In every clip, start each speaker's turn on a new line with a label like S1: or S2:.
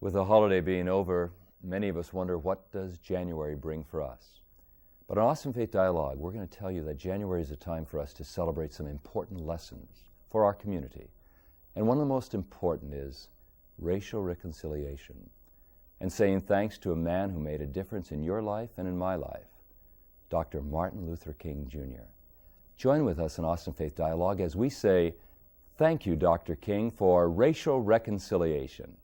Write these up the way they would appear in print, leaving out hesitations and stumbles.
S1: With the holiday being over, many of us wonder, what does January bring for us? But on Austin Faith Dialogue, we're going to tell you that January is a time for us to celebrate some important lessons for our community. And one of the most important is racial reconciliation and saying thanks to a man who made a difference in your life and in my life, Dr. Martin Luther King Jr. Join with us in Austin Faith Dialogue as we say, thank you, Dr. King, for racial reconciliation.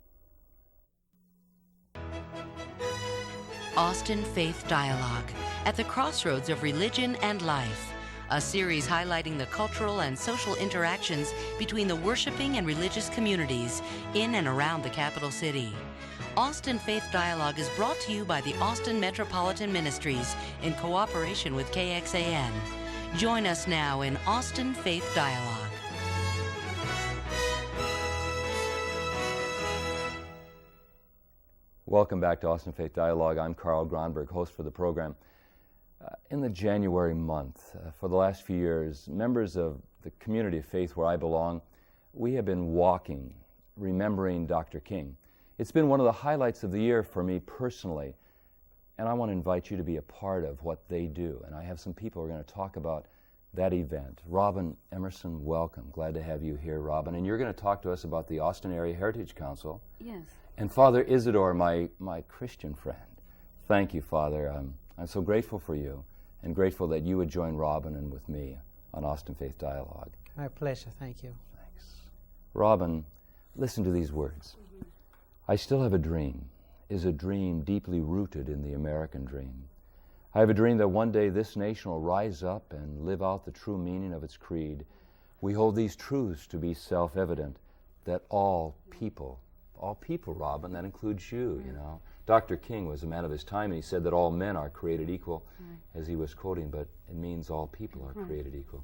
S2: Austin Faith Dialogue, at the crossroads of religion and life, a series highlighting the cultural and social interactions between the worshiping and religious communities in and around the capital city. Austin Faith Dialogue is brought to you by the Austin Metropolitan Ministries in cooperation with KXAN. Join us now in Austin Faith Dialogue.
S1: Welcome back to Austin Faith Dialogue. I'm Carl Gronberg, host for the program. In the January month, for the last few years, members of the community of faith where I belong, we have been walking, remembering Dr. King. It's been one of the highlights of the year for me personally, and I want to invite you to be a part of what they do. And I have some people who are going to talk about that event. Robin Emerson, welcome. Glad to have you here, Robin. And you're going to talk to us about the Austin Area Heritage Council.
S3: Yes.
S1: And Father Isidore, my Christian friend. Thank you, Father. I'm so grateful for you and grateful that you would join Robin and with me on Austin Faith Dialogue.
S4: My pleasure. Thank you.
S1: Thanks. Robin, listen to these words. I still have a dream, is a dream deeply rooted in the American dream. I have a dream that one day this nation will rise up and live out the true meaning of its creed. We hold these truths to be self-evident, that all people, Robin, that includes you, you know. Dr. King was a man of his time, and he said that all men are created equal, as he was quoting, but it means all people are created equal.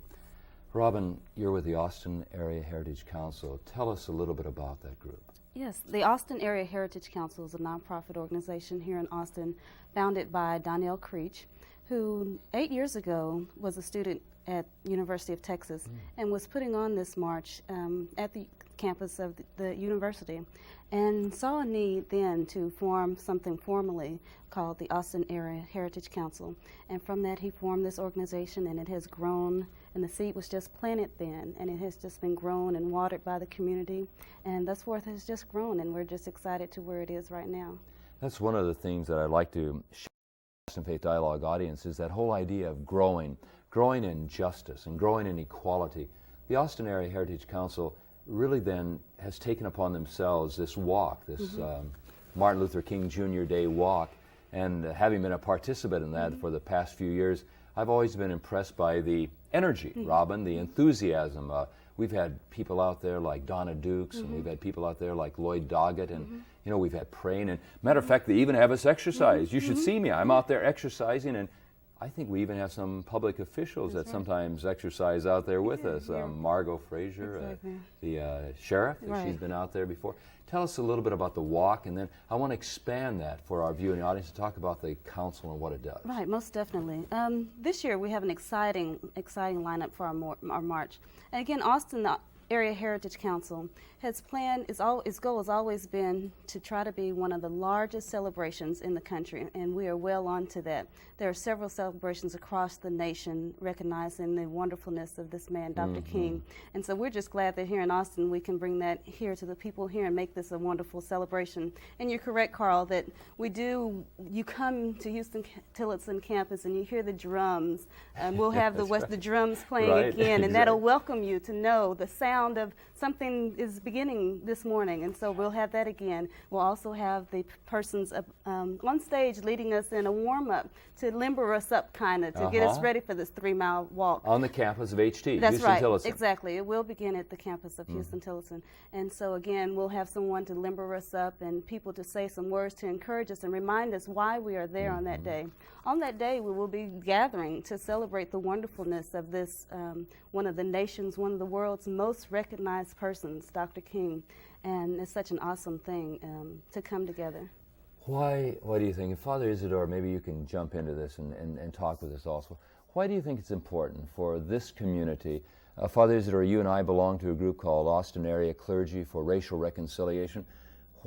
S1: Robin, you're with the Austin Area Heritage Council. Tell us a little bit about that group.
S3: Yes, the Austin Area Heritage Council is a nonprofit organization here in Austin, founded by Donnell Creech, who 8 years ago was a student at University of Texas and was putting on this march at the campus of the university, and saw a need then to form something formally called the Austin Area Heritage Council. And from that he formed this organization, and it has grown, and the seed was just planted then, and it has just been grown and watered by the community, and thus forth has just grown, and we're just excited to where it is right now.
S1: That's one of the things that I'd like to share with the Austin Faith Dialogue audience, is that whole idea of growing in justice and growing in equality. The Austin Area Heritage Council really then has taken upon themselves this walk, this Martin Luther King Jr. Day walk, and having been a participant in that for the past few years, I've always been impressed by the energy, Robin, the enthusiasm. We've had people out there like Donna Dukes, and we've had people out there like Lloyd Doggett, and you know, we've had praying, and matter of fact, they even have us exercise. You should see me. I'm out there exercising, and I think we even have some public officials that sometimes exercise out there with us. Margot Frazier, the sheriff, she's been out there before. Tell us a little bit about the walk, and then I want to expand that for our viewing audience to talk about the council and what it does.
S3: Right, most definitely. This year we have an exciting lineup for our march. And again, Austin, the Area Heritage Council has planned, its goal has always been to try to be one of the largest celebrations in the country, and we are well on to that. There are several celebrations across the nation recognizing the wonderfulness of this man, Dr. King. And so we're just glad that here in Austin we can bring that here to the people here and make this a wonderful celebration. And you're correct, Carl, that you come to Huston-Tillotson campus and you hear the drums, and we'll have the drums playing again, and that'll welcome you to know the sound of something is beginning this morning, and so we'll have that again. We'll also have the persons on stage leading us in a warm-up to limber us up, kind of, to get us ready for this 3-mile walk.
S1: On the campus of HT,
S3: That's right,
S1: Huston-Tillotson.
S3: exactly. It will begin at the campus of Huston-Tillotson. And so again, we'll have someone to limber us up and people to say some words to encourage us and remind us why we are there on that day. On that day, we will be gathering to celebrate the wonderfulness of this, one of the world's most recognized persons, Dr. King. And it's such an awesome thing to come together.
S1: Why do you think, Father Isidore, maybe you can jump into this and talk with us also. Why do you think it's important for this community? Father Isidore, you and I belong to a group called Austin Area Clergy for Racial Reconciliation.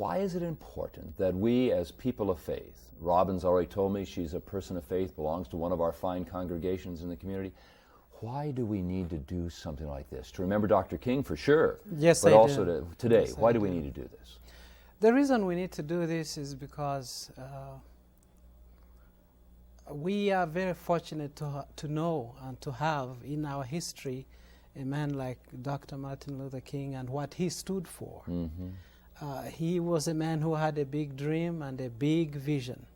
S1: why is it important that we as people of faith, Robin's already told me she's a person of faith, belongs to one of our fine congregations in the community, why do we need to do something like this? To remember Dr. King for sure,
S4: Yes,
S1: but
S4: I
S1: also
S4: do.
S1: today,
S4: Yes,
S1: why
S4: I
S1: do we
S4: do.
S1: need to do this?
S4: The reason we need to do this is because we are very fortunate to know and to have in our history a man like Dr. Martin Luther King and what he stood for. He was a man who had a big dream and a big vision.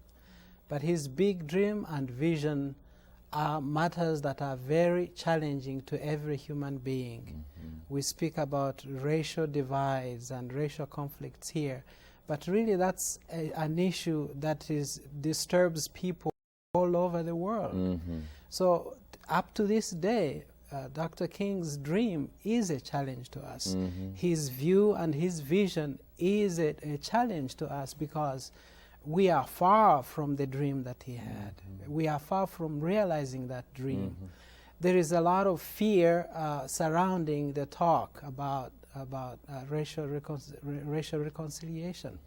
S4: But his big dream and vision are matters that are very challenging to every human being. We speak about racial divides and racial conflicts here, but really that's an issue that disturbs people all over the world. So up to this day, Dr. King's dream is a challenge to us. His view and his vision is a challenge to us because we are far from the dream that he had. We are far from realizing that dream. There is a lot of fear surrounding the talk about racial reconciliation.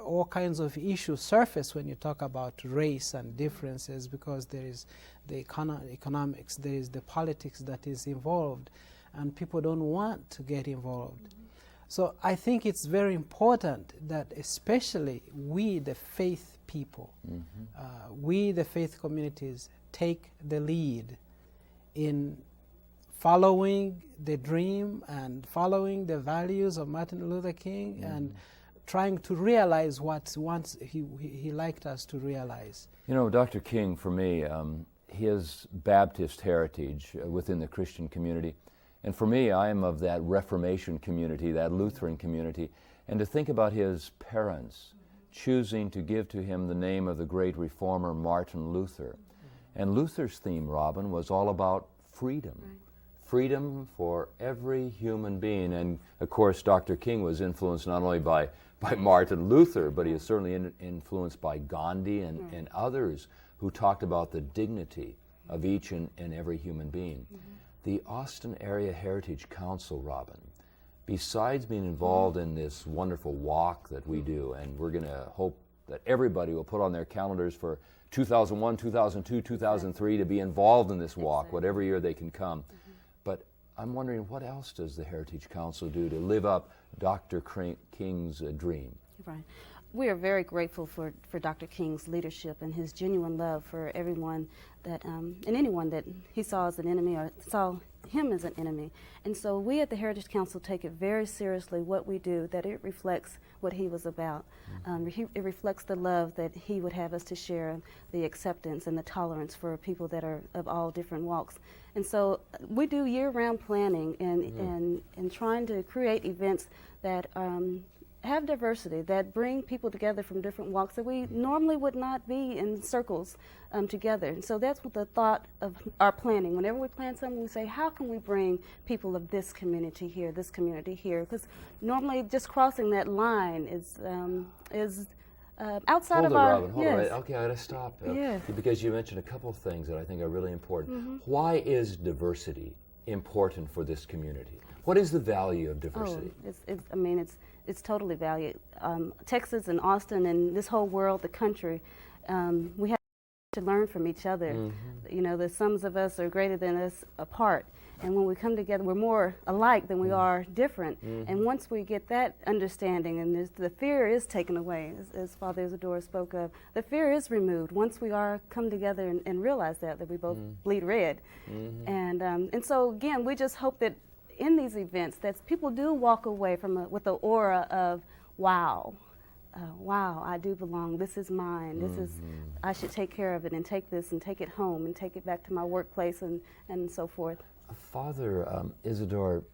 S4: All kinds of issues surface when you talk about race and differences because there is the economics, there is the politics that is involved, and people don't want to get involved. So I think it's very important that especially we, the faith people, we, the faith communities, take the lead in following the dream and following the values of Martin Luther King and trying to realize what once he liked us to realize.
S1: You know, Dr. King, for me, his Baptist heritage within the Christian community, and for me, I am of that Reformation community, that Lutheran community, and to think about his parents choosing to give to him the name of the great reformer Martin Luther. And Luther's theme, Robin, was all about freedom. Freedom for every human being. And of course, Dr. King was influenced not only by Martin Luther, but he was certainly influenced by Gandhi and others who talked about the dignity of each and every human being. The Austin Area Heritage Council, Robin, besides being involved in this wonderful walk that we do, and we're going to hope that everybody will put on their calendars for 2001, 2002, 2003 to be involved in this walk, whatever year they can come. But I'm wondering, what else does the Heritage Council do to live up Dr. King's dream?
S3: Right. We are very grateful for Dr. King's leadership and his genuine love for everyone that, and anyone that he saw as an enemy or saw him as an enemy. And so we at the Heritage Council take it very seriously what we do, that it reflects what he was about. It reflects the love that he would have us to share, the acceptance and the tolerance for people that are of all different walks. And so we do year-round planning and trying to create events that have diversity, that bring people together from different walks that we normally would not be in circles together. And so that's what the thought of our planning. Whenever we plan something, we say, how can we bring people of this community here, because normally just crossing that line is outside
S1: Hold
S3: of
S1: it,
S3: our...
S1: Robin, hold it. Right. Okay, I gotta stop. Because you mentioned a couple of things that I think are really important. Why is diversity important for this community? What is the value of diversity?
S3: It's totally valued. Texas and Austin and this whole world, the country, we have to learn from each other. You know, the sums of us are greater than us apart. And when we come together, we're more alike than we are different. And once we get that understanding, and the fear is taken away, as Father Isidore spoke of, the fear is removed once we come together and realize that we both bleed red. And so again, we just hope that in these events that people do walk away with the aura of, wow, I do belong, this is mine, this is, I should take care of it and take this and take it home and take it back to my workplace and so forth.
S1: Father Isidore,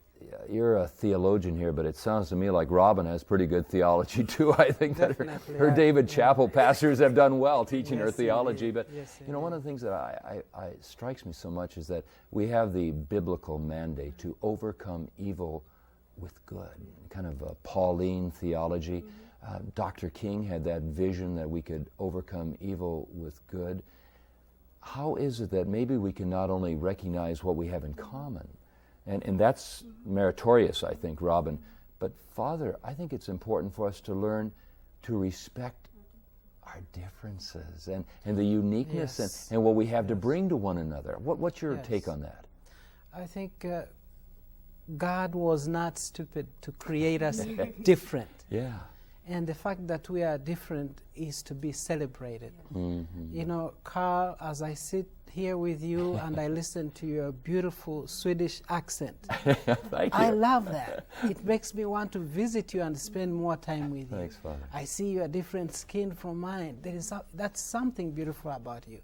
S1: you're a theologian here, but it sounds to me like Robin has pretty good theology too. I think that her David Chapel pastors have done well teaching her theology. But you know, one of the things that I strikes me so much is that we have the biblical mandate to overcome evil with good, kind of a Pauline theology. Dr. King had that vision that we could overcome evil with good. How is it that maybe we can not only recognize what we have in common, and that's meritorious, I think, Robin, But Father, I think it's important for us to learn to respect our differences and the uniqueness
S4: Yes.
S1: and what we have to bring to one another. What's your
S4: Yes.
S1: take on that?
S4: I think God was not stupid to create us different.
S1: Yeah.
S4: And the fact that we are different is to be celebrated.
S1: Mm-hmm.
S4: You know, Carl, as I sit here with you and I listen to your beautiful Swedish accent,
S1: Thank you.
S4: I love that. It makes me want to visit you and spend more time with you.
S1: Thanks, Father.
S4: I see your different skin from mine. That's something beautiful about you.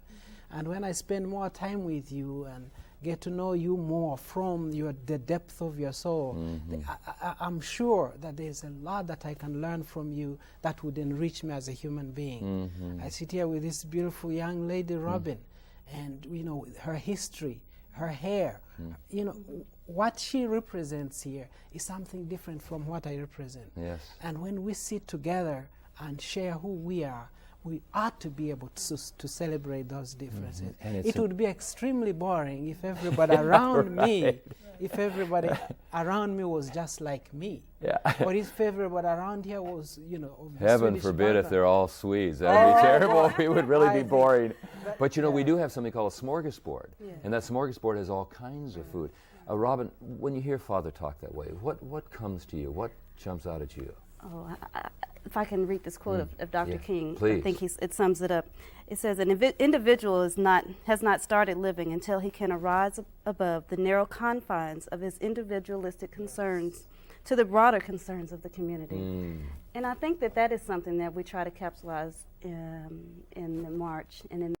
S4: And when I spend more time with you and get to know you more from the depth of your soul, I'm sure that there's a lot that I can learn from you that would enrich me as a human being. I sit here with this beautiful young lady, Robin, and you know, her history, her hair, you know, what she represents here is something different from what I represent.
S1: Yes.
S4: And when we sit together and share who we are, we ought to be able to celebrate those differences.
S1: And
S4: It would be extremely boring if everybody around me, if everybody around me was just like me.
S1: Yeah.
S4: Or if everybody around here was, you know, of the
S1: Heaven
S4: Swedish
S1: forbid if
S4: background.
S1: they're all Swedes. That would be terrible. We would really
S4: I
S1: be
S4: think
S1: boring.
S4: that-
S1: But you know, we
S4: yeah.
S1: do have something called a smorgasbord.
S3: Yeah.
S1: And that smorgasbord has all kinds of food. Robin, when you hear Father talk that way, what comes to you? What jumps out at you?
S3: Oh, if I can read this quote of Dr.
S1: Yeah,
S3: King,
S1: please.
S3: I think it sums it up. It says, an individual has not started living until he can arise above the narrow confines of his individualistic concerns to the broader concerns of the community. And I think that is something that we try to capitalize in the March and in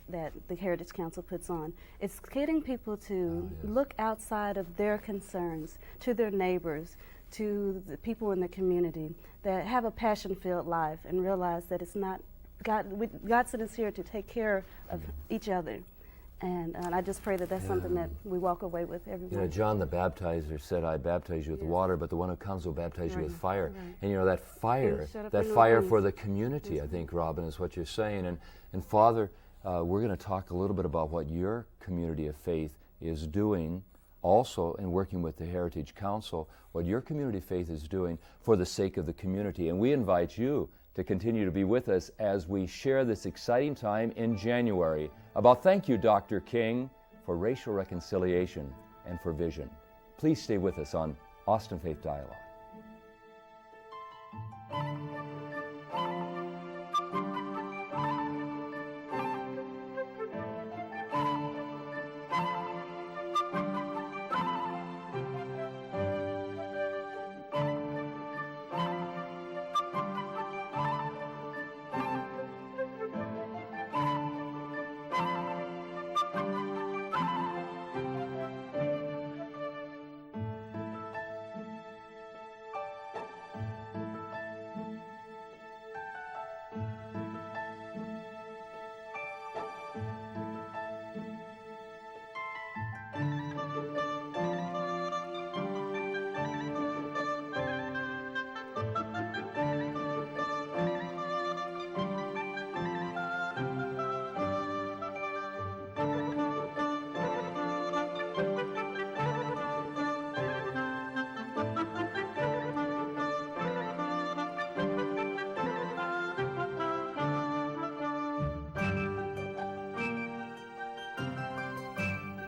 S3: that the Heritage Council puts on. It's getting people to look outside of their concerns, to their neighbors, to the people in the community that have a passion-filled life and realize that it's not God sent us here to take care of each other. And I just pray that that's something that we walk away with, everyone.
S1: You know, John the Baptizer said, I baptize you with water, but the one who comes will baptize you with fire.
S3: Right.
S1: And you know, that fire,
S3: shut up
S1: that
S3: in
S1: fire
S3: your
S1: for
S3: wings.
S1: the community, I think, Robin, is what you're saying. And Father, we're going to talk a little bit about what your community of faith is doing, also in working with the Heritage Council, what your community of faith is doing for the sake of the community. And we invite you to continue to be with us as we share this exciting time in January about Thank You, Dr. King, for racial reconciliation and for vision. Please stay with us on Austin Faith Dialogue.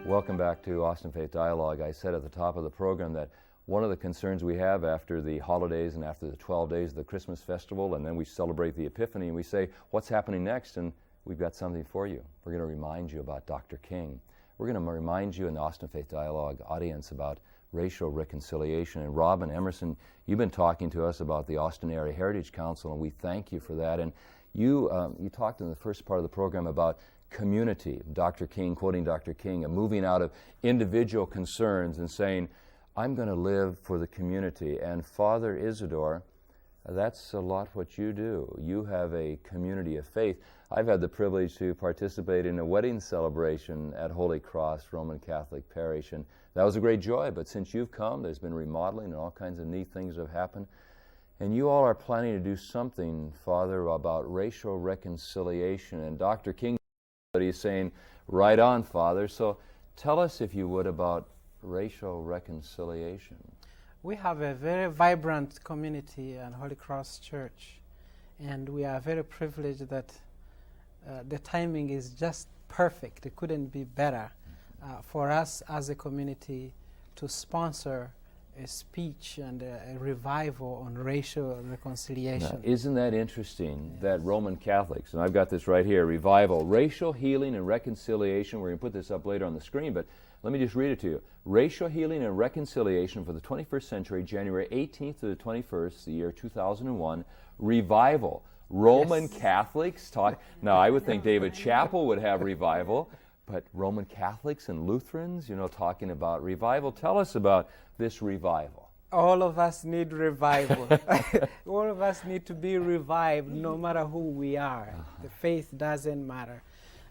S1: Welcome back to Austin Faith Dialogue. I said at the top of the program that one of the concerns we have after the holidays and after the 12 days of the Christmas festival, and then we celebrate the Epiphany, and we say, what's happening next? And we've got something for you. We're going to remind you about Dr. King. We're going to remind you in the Austin Faith Dialogue audience about racial reconciliation. And Robin Emerson, you've been talking to us about the Austin Area Heritage Council, and we thank you for that. And you talked in the first part of the program about community. Dr. King, quoting Dr. King, moving out of individual concerns and saying, I'm going to live for the community. And Father Isidore, that's a lot what you do. You have a community of faith. I've had the privilege to participate in a wedding celebration at Holy Cross Roman Catholic Parish, and that was a great joy. But since you've come, there's been remodeling and all kinds of neat things have happened. And you all are planning to do something, Father, about racial reconciliation. And Dr. King, he's saying, right on, Father. So tell us, if you would, about racial reconciliation.
S4: We have a very vibrant community at Holy Cross Church, and we are very privileged that the timing is just perfect. It couldn't be better for us as a community to sponsor a speech and a revival on racial reconciliation.
S1: Now, isn't that interesting that Roman Catholics, and I've got this right here, revival, racial healing and reconciliation, we're going to put this up later on the screen, but let me just read it to you. Racial healing and reconciliation for the 21st century, January 18th to the 21st, the year 2001, revival. Roman Catholics talk. Now, I would think David Chappell would have revival, but Roman Catholics and Lutherans, you know, talking about revival. Tell us about this revival.
S4: All of us need revival. All of us need to be revived no matter who we are. The faith doesn't matter.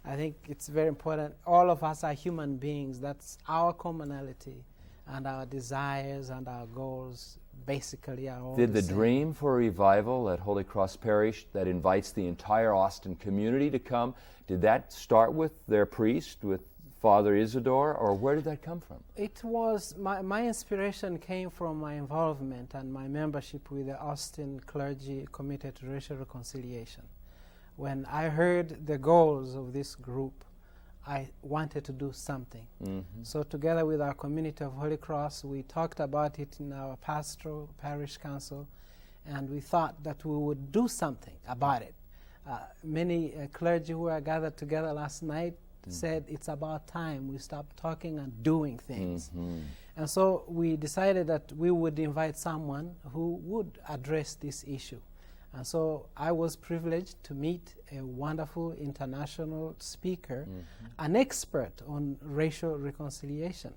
S4: I think it's very important. All of us are human beings. That's our commonality, and our desires and our goals basically are all
S1: Did the
S4: same.
S1: dream for a revival at Holy Cross Parish that invites the entire Austin community to come, did that start with their priest, with Father Isidore, or where did that come from?
S4: It was, my inspiration came from my involvement and my membership with the Austin clergy committed to racial reconciliation. When I heard the goals of this group, I wanted to do something. So together with our community of Holy Cross, we talked about it in our pastoral parish council, and we thought that we would do something about it. Many clergy who were gathered together last night said it's about time we stopped talking and doing things. And so we decided that we would invite someone who would address this issue. And so I was privileged to meet a wonderful international speaker, an expert on racial reconciliation.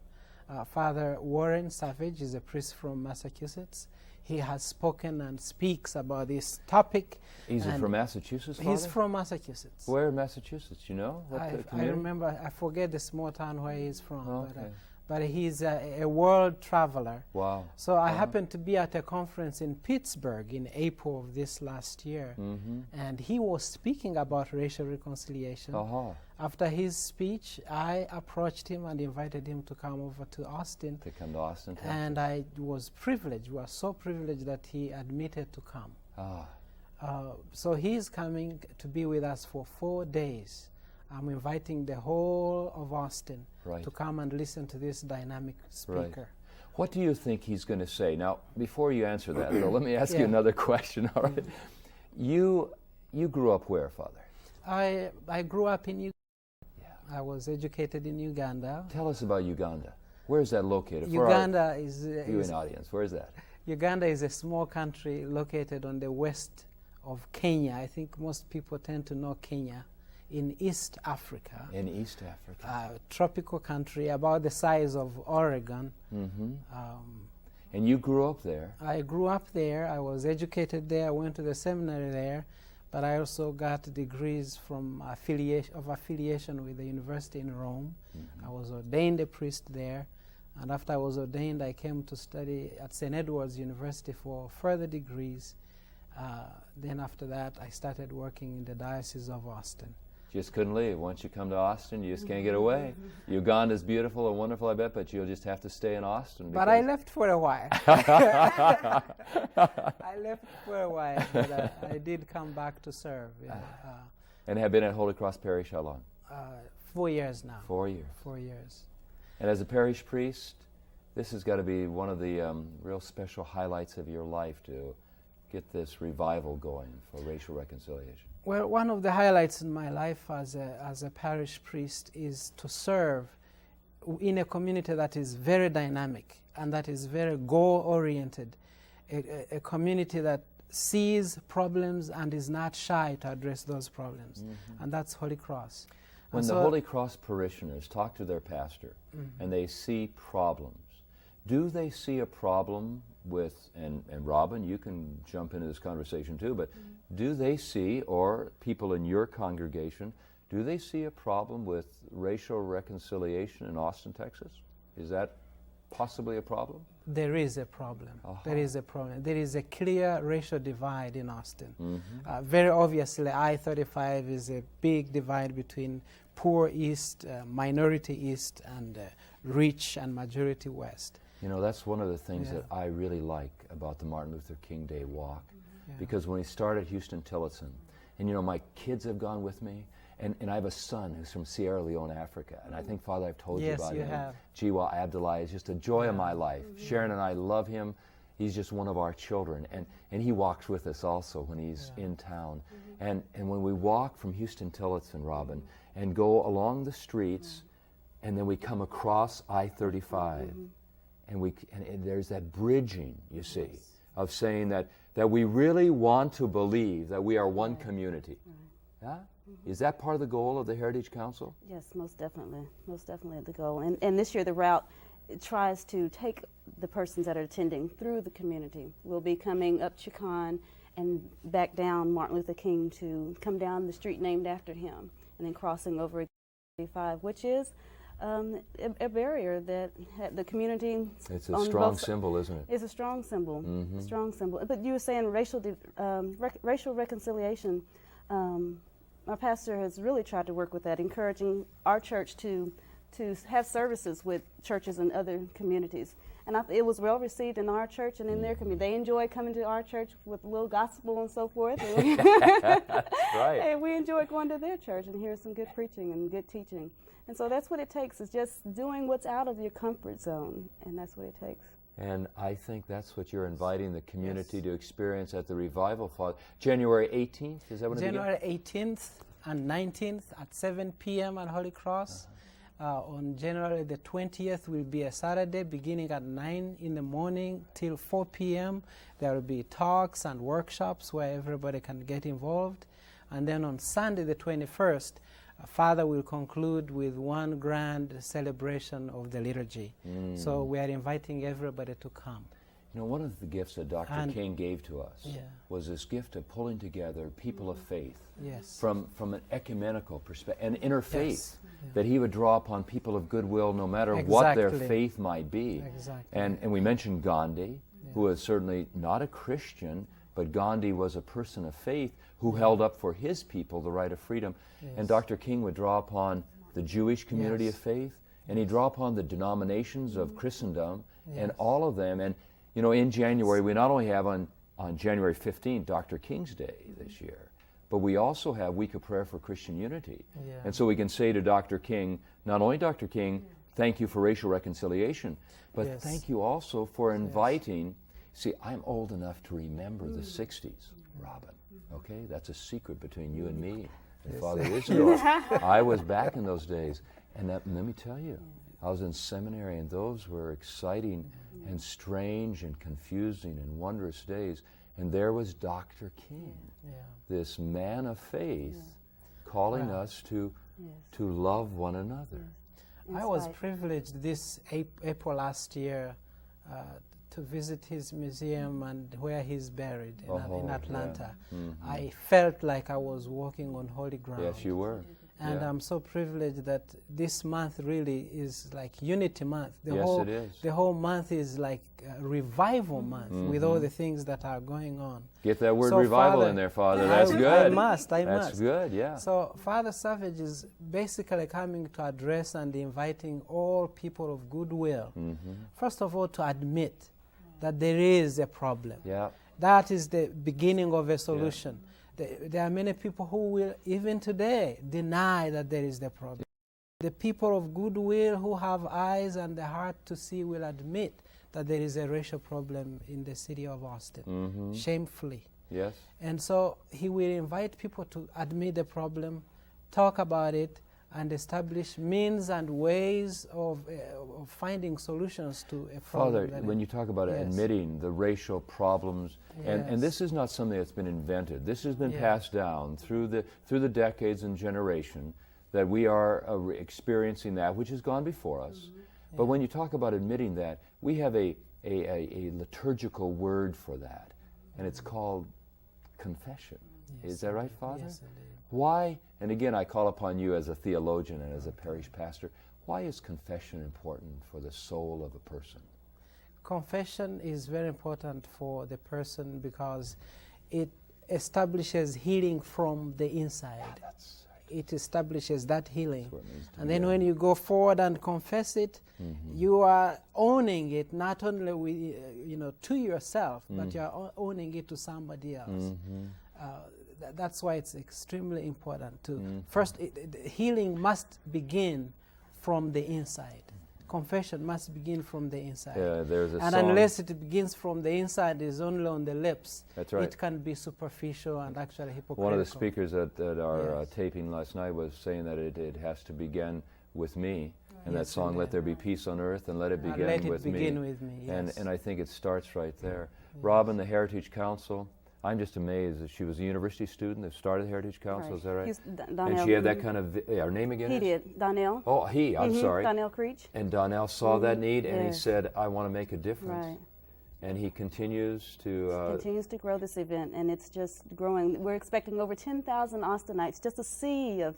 S4: Father Warren Savage is a priest from Massachusetts. He has spoken and speaks about this topic.
S1: He's from Massachusetts, Father?
S4: He's from Massachusetts.
S1: Where in Massachusetts, you know?
S4: I remember, I forget the small town where he's from.
S1: Okay.
S4: But he's a world traveler.
S1: Wow.
S4: So I happened to be at a conference in Pittsburgh in April of this last year, and he was speaking about racial reconciliation. After his speech, I approached him and invited him to come over to Austin.
S1: To come to Austin, Texas.
S4: And I was privileged, we were so privileged that he admitted to come. So he's coming to be with us for 4 days. I'm inviting the whole of Austin to come and listen to this dynamic speaker.
S1: What do you think he's going to say? Now, before you answer that, though, let me ask you another question, all right? You grew up where, Father?
S4: I grew up in Uganda. I was educated in Uganda.
S1: Tell us about Uganda. Where is that located?
S4: Uganda is
S1: viewing audience. Where is that?
S4: Uganda is a small country located on the west of Kenya. I think most people tend to know Kenya. In East Africa.
S1: In East Africa.
S4: Tropical country, about the size of Oregon.
S1: And you grew up there?
S4: I grew up there. I was educated there. I went to the seminary there. But I also got degrees from affiliation with the university in Rome. I was ordained a priest there. And after I was ordained, I came to study at St. Edward's University for further degrees. Then after that, I started working in the Diocese of Austin.
S1: Just couldn't leave. Once you come to Austin, you just can't get away. Uganda's beautiful and wonderful, I bet, but you'll just have to stay in Austin.
S4: But I left for a while. I left for a while, but I did come back to serve.
S1: And have been at Holy Cross Parish how long?
S4: 4 years now.
S1: 4 years.
S4: 4 years.
S1: And as a parish priest, this has got to be one of the real special highlights of your life to get this revival going for racial reconciliation.
S4: Well, one of the highlights in my life as a parish priest is to serve in a community that is very dynamic and that is very goal-oriented, a community that sees problems and is not shy to address those problems, and that's Holy Cross.
S1: When the Holy Cross parishioners talk to their pastor and they see problems, do they see a problem with, and Robin, you can jump into this conversation too, but do they see, or people in your congregation, do they see a problem with racial reconciliation in Austin, Texas? Is that possibly a problem?
S4: There is a problem. There is a problem. There is a clear racial divide in Austin. Very obviously, I-35 is a big divide between poor East, minority East, and rich and majority West.
S1: You know, that's one of the things
S4: Yeah.
S1: that I really like about the Martin Luther King Day Walk.
S4: Yeah.
S1: Because when we started Houston-Tillotson, and you know, my kids have gone with me, and I have a son who's from Sierra Leone, Africa, and I think, Father, I've told you
S4: Yes,
S1: about
S4: you
S1: him.
S4: have.
S1: Jiwa Abdullahi is just a joy of my life. Sharon and I love him. He's just one of our children, and he walks with us also when he's in town. And when we walk from Houston-Tillotson, Robin, and go along the streets, and then we come across I-35, and there's that bridging, you see, of saying that we really want to believe that we are one community. Yeah? Is that part of the goal of the Heritage Council?
S3: Yes, most definitely the goal. And this year the route tries to take the persons that are attending through the community. We'll be coming up Chicon and back down Martin Luther King to come down the street named after him, and then crossing over 85, which is a barrier that the community.
S1: It's a strong symbol, isn't it?
S3: It's a strong symbol. A strong symbol. But you were saying racial reconciliation. Our pastor has really tried to work with that, encouraging our church to have services with churches in other communities. And it was well received in our church and in their community. They enjoy coming to our church with a little gospel and so forth. And
S1: That's right.
S3: and we enjoy going to their church and hearing some good preaching and good teaching. And so that's what it takes, is just doing what's out of your comfort zone, and that's what it takes.
S1: And I think that's what you're inviting the community to experience at the Revival, Father. January 18th, is that when it begins?
S4: January 18th and 19th at 7 p.m. at Holy Cross. On January the 20th will be a Saturday beginning at 9 in the morning till 4 p.m. There will be talks and workshops where everybody can get involved. And then on Sunday the 21st, Father will conclude with one grand celebration of the liturgy. So we are inviting everybody to come.
S1: You know, one of the gifts that Dr. King gave to us was this gift of pulling together people of faith from an ecumenical perspective, an interfaith, that he would draw upon people of goodwill no matter what their faith might be. And we mentioned Gandhi, who was certainly not a Christian, but Gandhi was a person of faith who held up for his people the right of freedom. And Dr. King would draw upon the Jewish community of faith, and he'd draw upon the denominations of Christendom, and all of them. And you know, in January, we not only have on January 15th, Dr. King's Day this year, but we also have Week of Prayer for Christian Unity. And so we can say to Dr. King, not only Dr. King, thank you for racial reconciliation, but thank you also for inviting. See, I'm old enough to remember the 60s, Robin, okay? That's a secret between you and me and Father Isidore. I was back in those days, and let me tell you, I was in seminary, and those were exciting and strange and confusing and wondrous days. And there was Dr. King, this man of faith, calling us to love one another.
S4: I was privileged this April last year to visit his museum and where he's buried in Atlanta. I felt like I was walking on holy ground.
S1: Yes, you were.
S4: And I'm so privileged that this month really is like Unity Month.
S1: It is.
S4: The whole month is like a revival month with all the things that are going on.
S1: Get that word revival in there, Father. That's good.
S4: I must.
S1: That's good, yeah.
S4: So Father Savage is basically coming to address and inviting all people of goodwill, first of all, to admit that there is a problem.
S1: Yeah.
S4: That is the beginning of a solution. There are many people who will, even today, deny that there is the problem. The people of goodwill who have eyes and the heart to see will admit that there is a racial problem in the city of Austin, shamefully.
S1: Yes.
S4: And so he will invite people to admit the problem, talk about it, and establish means and ways of finding solutions to a problem.
S1: Father, when you talk about admitting the racial problems, and this is not something that's been invented. This has been passed down through the decades and generation, that we are experiencing that which has gone before us. But when you talk about admitting that, we have a liturgical word for that, and it's called confession. Is that right, Father?
S4: Yes, indeed.
S1: Why, and again I call upon you as a theologian and as a parish pastor, why is confession important for the soul of a person?
S4: Confession is very important for the person because it establishes healing from the inside. it establishes that healing.
S1: what it means to
S4: And
S1: be
S4: then
S1: young.
S4: when you go forward and confess it, you are owning it not only with, to yourself, but you are owning it to somebody else. That's why it's extremely important to first. Healing must begin from the inside. Confession must begin from the inside.
S1: Yeah, there's a
S4: And
S1: song.
S4: unless it begins from the inside, is only on the lips.
S1: That's right.
S4: It can be superficial and actually hypocritical.
S1: One of the speakers at our
S4: Yes.
S1: taping last night was saying that it has to begin with me. And that
S4: Yes,
S1: song,
S4: amen.
S1: "Let There Be Peace on Earth," and let it begin
S4: let it
S1: with
S4: begin
S1: me.
S4: with me, yes.
S1: And I think it starts right there. Robin, the Heritage Council, I'm just amazed that she was a university student that started the Heritage Council,
S3: Right.
S1: is that right?
S3: He's
S1: And
S3: Donnell.
S1: she had that kind of, her name again
S3: He
S1: is?
S3: did. Donnell.
S1: Oh, I'm sorry.
S3: Donnell Creech.
S1: And Donnell saw that need and he
S3: yes.
S1: said, I want to make a difference.
S3: Right.
S1: And he continues to,
S3: Continues to grow this event, and it's just growing. We're expecting over 10,000 Austinites, just a sea of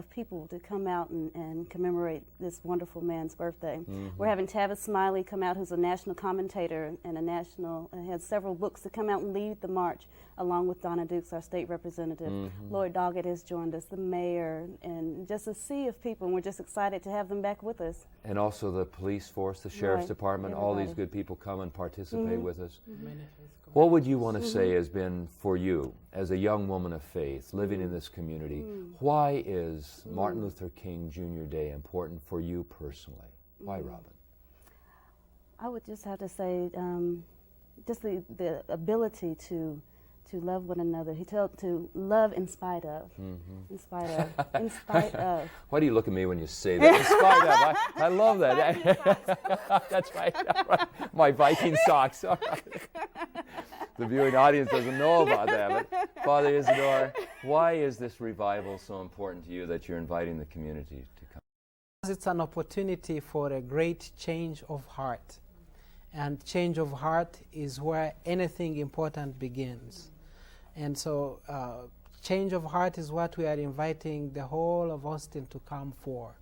S3: people to come out and commemorate this wonderful man's birthday. We're having Tavis Smiley come out, who's a national commentator and has several books, to come out and lead the march, along with Donna Dukes, our state representative. Lloyd Doggett has joined us, the mayor, and just a sea of people, and we're just excited to have them back with us.
S1: and also the police force, the sheriff's
S3: Right.
S1: department, all these
S3: Everybody.
S1: good people come and participate with us.
S4: Manifest God.
S1: What would you want to say has been for you, as a young woman of faith, living in this community, why is Martin Luther King Jr. Day important for you personally? Why, Robin?
S3: I would just have to say, just the ability to love one another. He told to love in spite of, in spite of, in spite of.
S1: Why do you look at me when you say that? In spite of, I love that. That's right. My Viking socks. All right. The viewing audience doesn't know about that. But Father Isidore, why is this revival so important to you that you're inviting the community to come?
S4: It's an opportunity for a great change of heart. And change of heart is where anything important begins. And so change of heart is what we are inviting the whole of Austin to come for.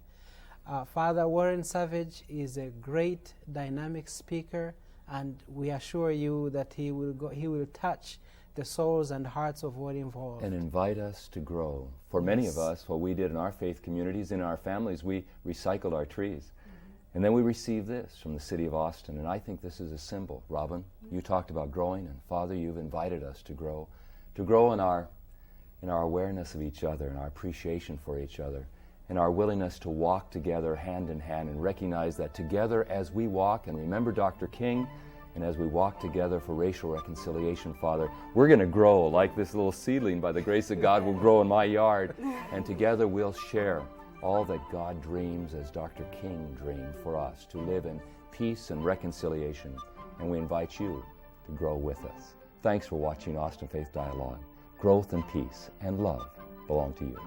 S4: Father Warren Savage is a great dynamic speaker, and we assure you that he will touch the souls and hearts of all involved.
S1: And invite us to grow. For many of us, what we did in our faith communities, in our families, we recycled our trees. And then we received this from the city of Austin, and I think this is a symbol. Robin, you talked about growing, and Father, you've invited us to grow in our awareness of each other, and our appreciation for each other, and our willingness to walk together hand in hand and recognize that together as we walk and remember Dr. King, and as we walk together for racial reconciliation, Father, we're going to grow like this little seedling, by the grace of God, will grow in my yard, and together we'll share all that God dreams, as Dr. King dreamed for us, to live in peace and reconciliation. And we invite you to grow with us. Thanks for watching Austin Faith Dialogue. Growth and peace and love belong to you.